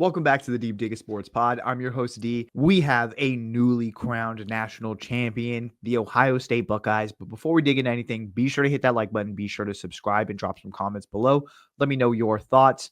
Welcome back to the Deep Dig Sports Pod. I'm your host, D. We have a newly crowned national champion, the Ohio State Buckeyes. But before we dig into anything, be sure to hit that like button. Be sure to subscribe and drop some comments below. Let me know your thoughts.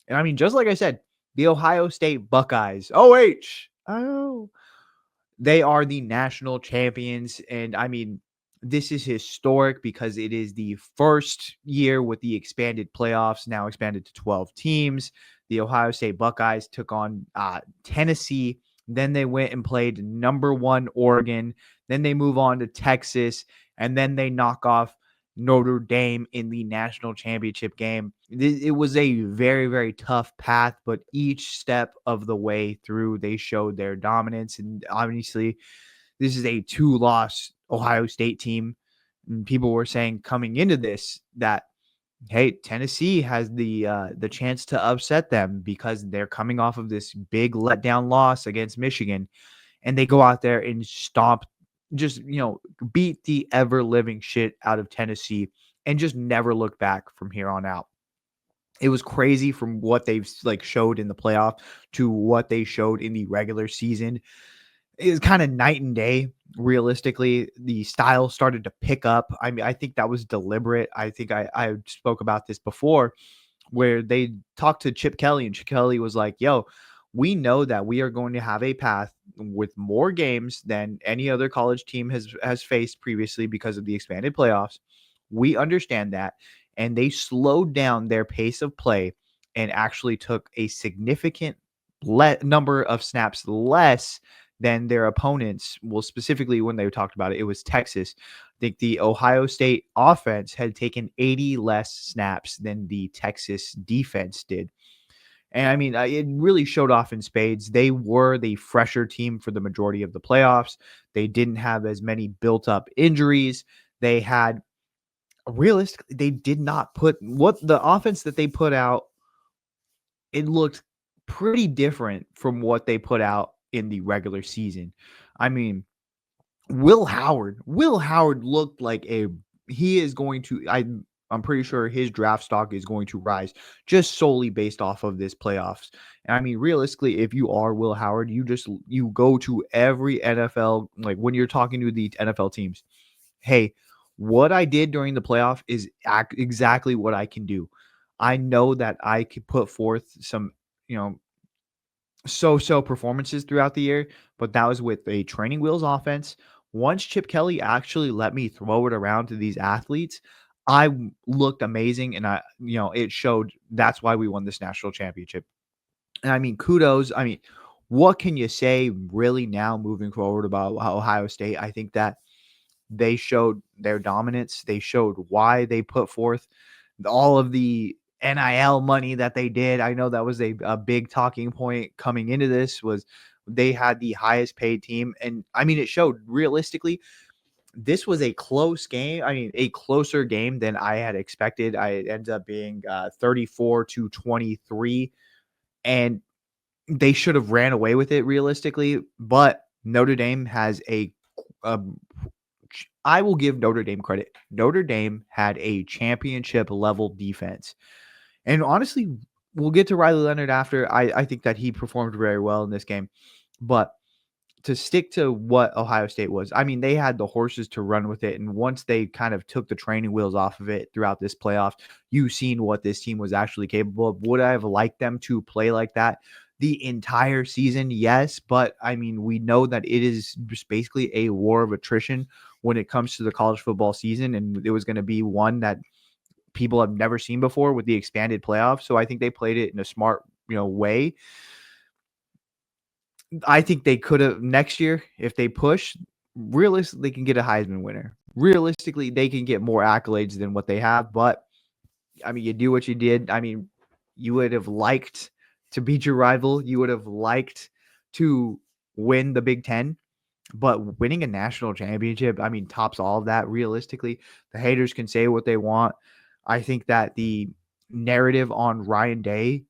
And I mean, just like I said, the Ohio State Buckeyes, they are the national champions. And I mean, this is historic because it is the first year with the expanded playoffs, now expanded to 12 teams. The Ohio State Buckeyes took on Tennessee. Then they went and played number 1 Oregon. Then they move on to Texas. And then they knock off Notre Dame in the national championship game. It was a very, very tough path, but each step of the way through, they showed their dominance. And obviously, this is a 2-loss Ohio State team. And people were saying coming into this that, hey, Tennessee has the chance to upset them because they're coming off of this big letdown loss against Michigan, and they go out there and beat the ever living shit out of Tennessee and just never look back from here on out. It was crazy from what they've showed in the playoff to what they showed in the regular season. It was kind of night and day. Realistically, the style started to pick up. I mean, I think that was deliberate. I think I spoke about this before where they talked to Chip Kelly, and Chip Kelly was like, yo, we know that we are going to have a path with more games than any other college team has faced previously because of the expanded playoffs. We understand that. And they slowed down their pace of play and actually took a significant number of snaps less than their opponents. Well, specifically when they talked about it, it was Texas. I think the Ohio State offense had taken 80 less snaps than the Texas defense did. And I mean, it really showed off in spades. They were the fresher team for the majority of the playoffs. They didn't have as many built up injuries. They had, realistically, they did not put what the offense that they put out. It looked pretty different from what they put out in the regular season. I mean, Will Howard looked like he is going to, I'm pretty sure his draft stock is going to rise just solely based off of this playoffs. And I mean, realistically, if you are Will Howard, you go to every NFL, like when you're talking to the NFL teams, hey, what I did during the playoff is exactly what I can do. I know that I could put forth some, so performances throughout the year, but that was with a training wheels offense. Once Chip Kelly actually let me throw it around to these athletes, I looked amazing, and it showed. That's why we won this national championship. And I mean, kudos. I mean, what can you say really now moving forward about Ohio State? I think that they showed their dominance. They showed why they put forth all of the NIL money that they did. I know that was a big talking point coming into this, was they had the highest paid team. And I mean, it showed realistically, this was a close game. I mean, a closer game than I had expected. It ended up being 34-23, and they should have ran away with it realistically. But Notre Dame has I will give Notre Dame credit. Notre Dame had a championship level defense. And honestly, we'll get to Riley Leonard after. I think that he performed very well in this game. But to stick to what Ohio State was, I mean, they had the horses to run with it. And once they kind of took the training wheels off of it throughout this playoff, you've seen what this team was actually capable of. Would I have liked them to play like that the entire season? Yes. But I mean, we know that it is just basically a war of attrition when it comes to the college football season. And it was going to be one that people have never seen before with the expanded playoffs. So I think they played it in a smart, way. I think they could have next year, if they push, realistically, they can get a Heisman winner. Realistically, they can get more accolades than what they have. But I mean, you do what you did. I mean, you would have liked to beat your rival. You would have liked to win the Big Ten. But winning a national championship, I mean, tops all of that. Realistically, the haters can say what they want. I think that the narrative on Ryan Day,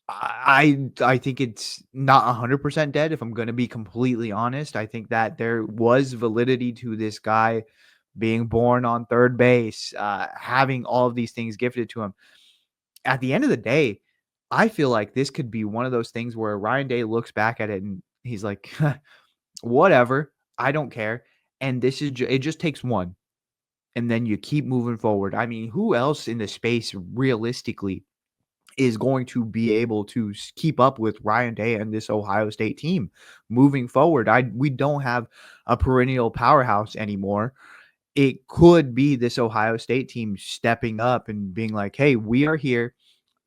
I think it's not 100% dead, if I'm going to be completely honest. I think that there was validity to this guy being born on third base, having all of these things gifted to him. At the end of the day, I feel like this could be one of those things where Ryan Day looks back at it and he's like, whatever, I don't care. And this is it just takes one. And then you keep moving forward. I mean, who else in the space realistically is going to be able to keep up with Ryan Day and this Ohio State team moving forward? We don't have a perennial powerhouse anymore. It could be this Ohio State team stepping up and being like, "Hey, we are here.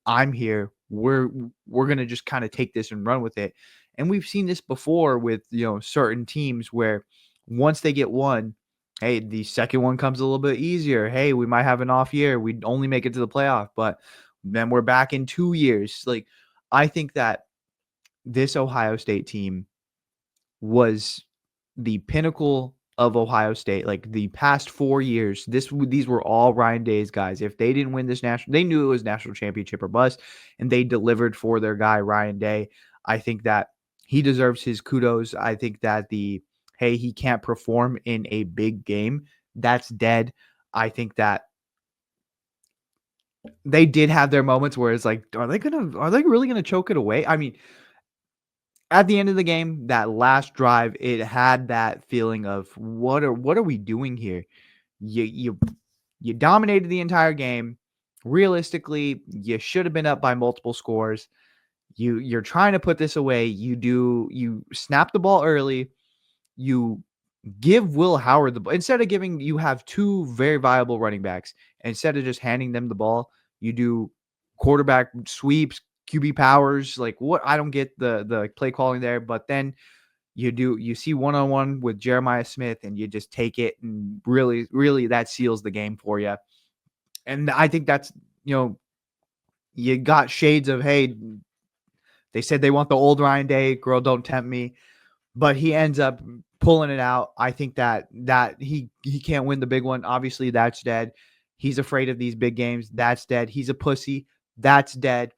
I'm here. We're going to just kind of take this and run with it." And we've seen this before with, certain teams where once they get one, hey, the second one comes a little bit easier. Hey, we might have an off year. We only make it to the playoff, but then we're back in 2 years. Like, I think that this Ohio State team was the pinnacle of Ohio State. Like, the past 4 years, these were all Ryan Day's guys. If they didn't win this national, they knew it was national championship or bust, and they delivered for their guy Ryan Day. I think that he deserves his kudos. I think that hey, he can't perform in a big game, that's dead. I think that they did have their moments where it's like, are they really gonna choke it away? I mean, at the end of the game, that last drive, it had that feeling of what are we doing here? You dominated the entire game. Realistically, you should have been up by multiple scores. You're trying to put this away. You snap the ball early. You give Will Howard the ball. Instead of giving, you have two very viable running backs. Instead of just handing them the ball, you do quarterback sweeps, QB powers. Like, what? I don't get the play calling there, but then you see one-on-one with Jeremiah Smith and you just take it, and really that seals the game for you. And I think that's, you got shades of, hey, they said they want the old Ryan Day, girl, don't tempt me. But he ends up pulling it out. I think that he can't win the big one. Obviously, that's dead. He's afraid of these big games. That's dead. He's a pussy. That's dead.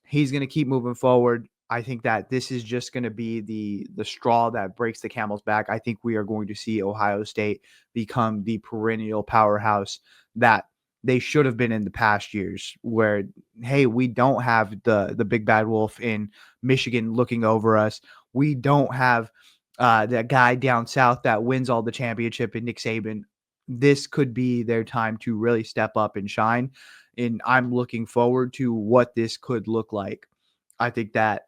He's going to keep moving forward. I think that this is just going to be the straw that breaks the camel's back. I think we are going to see Ohio State become the perennial powerhouse that they should have been in the past years, where, hey, we don't have the big bad wolf in Michigan looking over us. We don't have that guy down south that wins all the championship in Nick Saban. This could be their time to really step up and shine. And I'm looking forward to what this could look like. I think that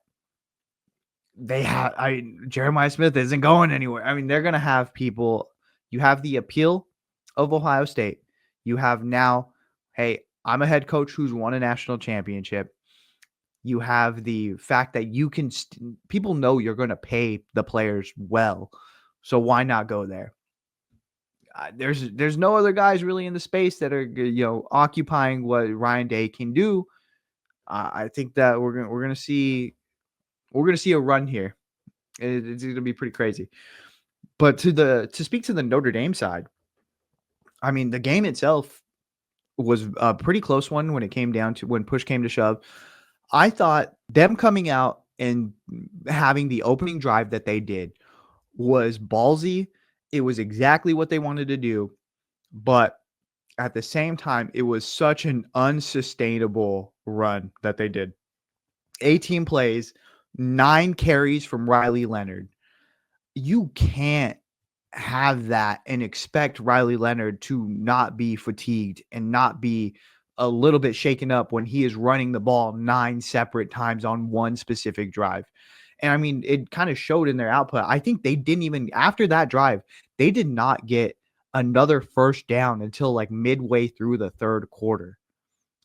Jeremiah Smith isn't going anywhere. I mean, they're going to have people. You have the appeal of Ohio State. You have now, hey, I'm a head coach who's won a national championship. You have the fact that you can people know you're going to pay the players well. So why not go there? There's no other guys really in the space that are, occupying what Ryan Day can do. I think that we're gonna see a run here. It's gonna be pretty crazy. But to speak to the Notre Dame side, I mean, the game itself was a pretty close one when push came to shove. I thought them coming out and having the opening drive that they did was ballsy. It was exactly what they wanted to do, but at the same time, it was such an unsustainable run that they did. 18 plays, 9 carries from Riley Leonard. You can't have that and expect Riley Leonard to not be fatigued and not be a little bit shaken up when he is running the ball 9 separate times on one specific drive. And I mean, it kind of showed in their output. I think they didn't even, after that drive, they did not get another first down until like midway through the third quarter.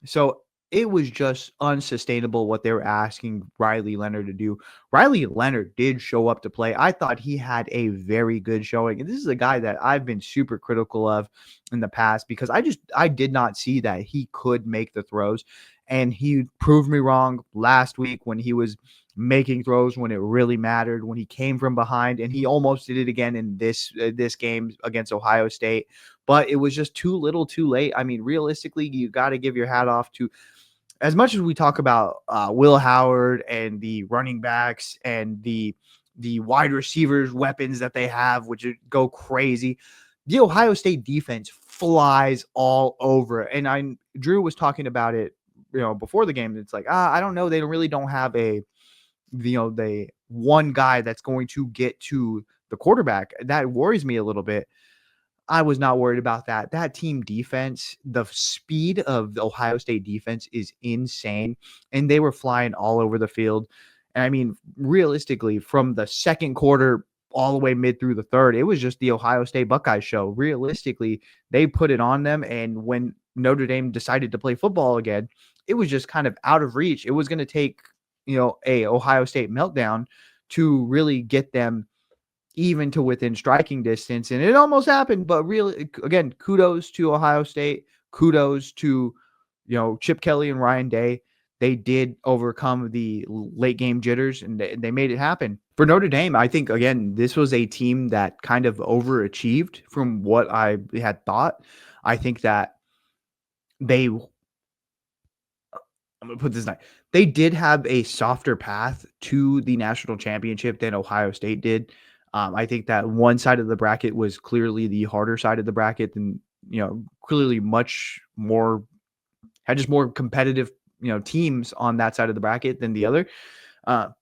So it was just unsustainable what they were asking Riley Leonard to do. Riley Leonard did show up to play. I thought he had a very good showing. And this is a guy that I've been super critical of in the past because I did not see that he could make the throws. And he proved me wrong last week when he was making throws when it really mattered, when he came from behind, and he almost did it again in this game against Ohio State. But it was just too little too late. I mean, realistically, you got to give your hat off to, as much as we talk about Will Howard and the running backs and the wide receivers weapons that they have, which go crazy, the Ohio State defense flies all over. And Drew was talking about it before the game. It's like, I don't know. They really don't have the one guy that's going to get to the quarterback. That worries me a little bit. I was not worried about that. That team defense, the speed of the Ohio State defense is insane, and they were flying all over the field. And I mean, realistically, from the second quarter all the way mid through the third, it was just the Ohio State Buckeyes show. Realistically, they put it on them, and when Notre Dame decided to play football again, it was just kind of out of reach. It was going to take, a Ohio State meltdown to really get them even to within striking distance, and it almost happened. But really, again, kudos to Ohio State, kudos to Chip Kelly and Ryan Day. They did overcome the late game jitters, and they made it happen. For Notre Dame, I think, again, this was a team that kind of overachieved from what I had thought. I think that I'm going to put this night. They did have a softer path to the national championship than Ohio State did. I think that one side of the bracket was clearly the harder side of the bracket, and clearly much more had just more competitive teams on that side of the bracket than the other.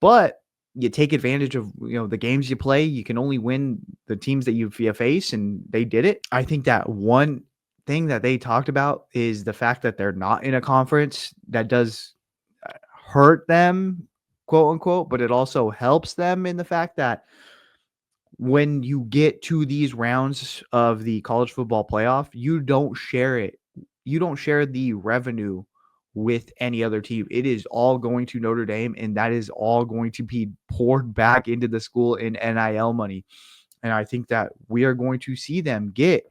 But you take advantage of the games you play. You can only win the teams that you face, and they did it. I think that one thing that they talked about is the fact that they're not in a conference that does hurt them, quote unquote, but it also helps them in the fact that when you get to these rounds of the college football playoff, you don't share it. You don't share the revenue with any other team. It is all going to Notre Dame, and that is all going to be poured back into the school in NIL money. And I think that we are going to see them get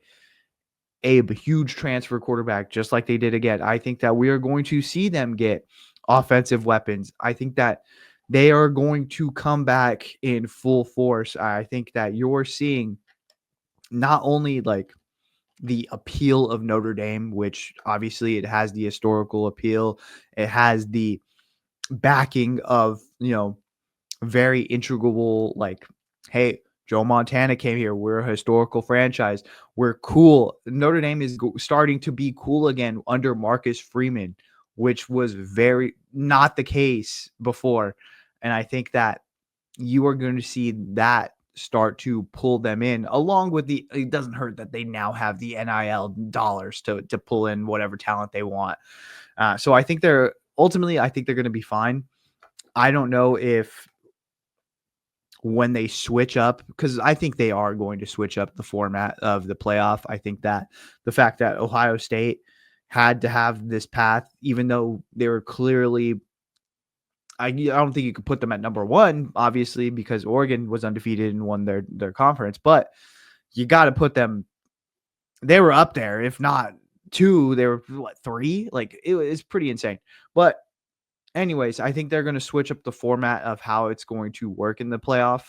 a huge transfer quarterback, just like they did again. I think that we are going to see them get offensive weapons. I think that they are going to come back in full force. I think that you're seeing not only like the appeal of Notre Dame, which obviously it has the historical appeal, it has the backing of, very integral, like, hey, Joe Montana came here. We're a historical franchise. We're cool. Notre Dame is starting to be cool again under Marcus Freeman, which was very not the case before. And I think that you are going to see that start to pull them in, along with it doesn't hurt that they now have the NIL dollars to pull in whatever talent they want. So I think they're going to be fine. I don't know if when they switch up, because I think they are going to switch up the format of the playoff. I think that the fact that Ohio State had to have this path, even though they were clearly, I don't think you could put them at number one, obviously, because Oregon was undefeated and won their conference, but you got to put them, they were up there. If not two, they were three? Like it's pretty insane. But anyways, I think they're going to switch up the format of how it's going to work in the playoff.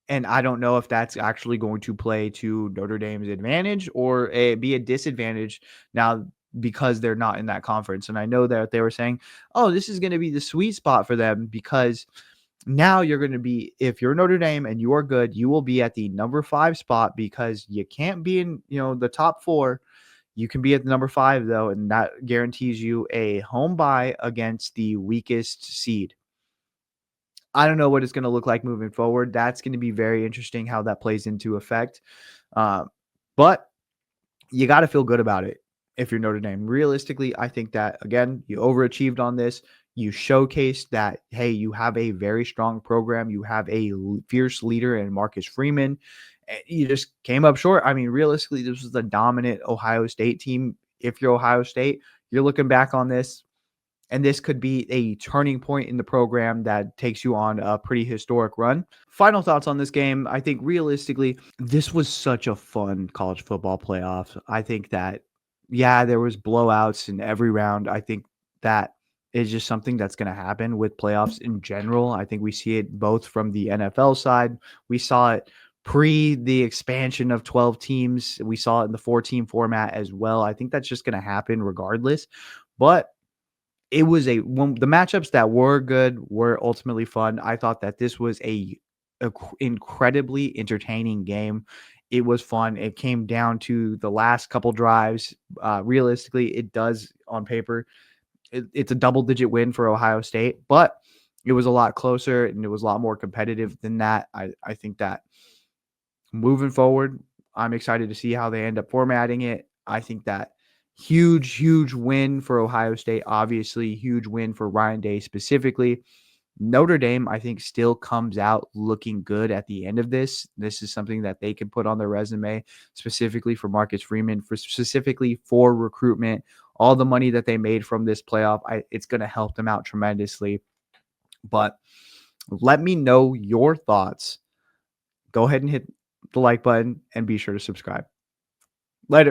And I don't know if that's actually going to play to Notre Dame's advantage or be a disadvantage now because they're not in that conference. And I know that they were saying, oh, this is going to be the sweet spot for them because now you're going to be, if you're Notre Dame and you are good, you will be at the number 5 spot because you can't be in, the top 4. You can be at the number 5 though, and that guarantees you a home bye against the weakest seed. I don't know what it's going to look like moving forward. That's going to be very interesting how that plays into effect. But you got to feel good about it if you're Notre Dame. Realistically, I think that, again, you overachieved on this. You showcased that, hey, you have a very strong program. You have a fierce leader in Marcus Freeman. You just came up short. I mean, realistically, this was the dominant Ohio State team. If you're Ohio State, you're looking back on this, and this could be a turning point in the program that takes you on a pretty historic run. Final thoughts on this game. I think realistically, this was such a fun college football playoff. I think that, yeah, there was blowouts in every round. I think that is just something that's going to happen with playoffs in general. I think we see it both from the NFL side. We saw it pre the expansion of 12 teams. We saw it in the 4-team format as well. I think that's just going to happen regardless. But it was the matchups that were good were ultimately fun. I thought that this was a incredibly entertaining game. It was fun. It came down to the last couple drives. Realistically, it does on paper it's a double-digit win for Ohio State, but it was a lot closer and it was a lot more competitive than that. I think that moving forward, I'm excited to see how they end up formatting it. I think that huge win for Ohio State, obviously, huge win for Ryan Day specifically. Notre Dame, I think, still comes out looking good at the end of this. This is something that they can put on their resume, specifically for Marcus Freeman, for specifically for recruitment. All the money that they made from this playoff, it's going to help them out tremendously. But let me know your thoughts. Go ahead and hit the like button and be sure to subscribe. Later.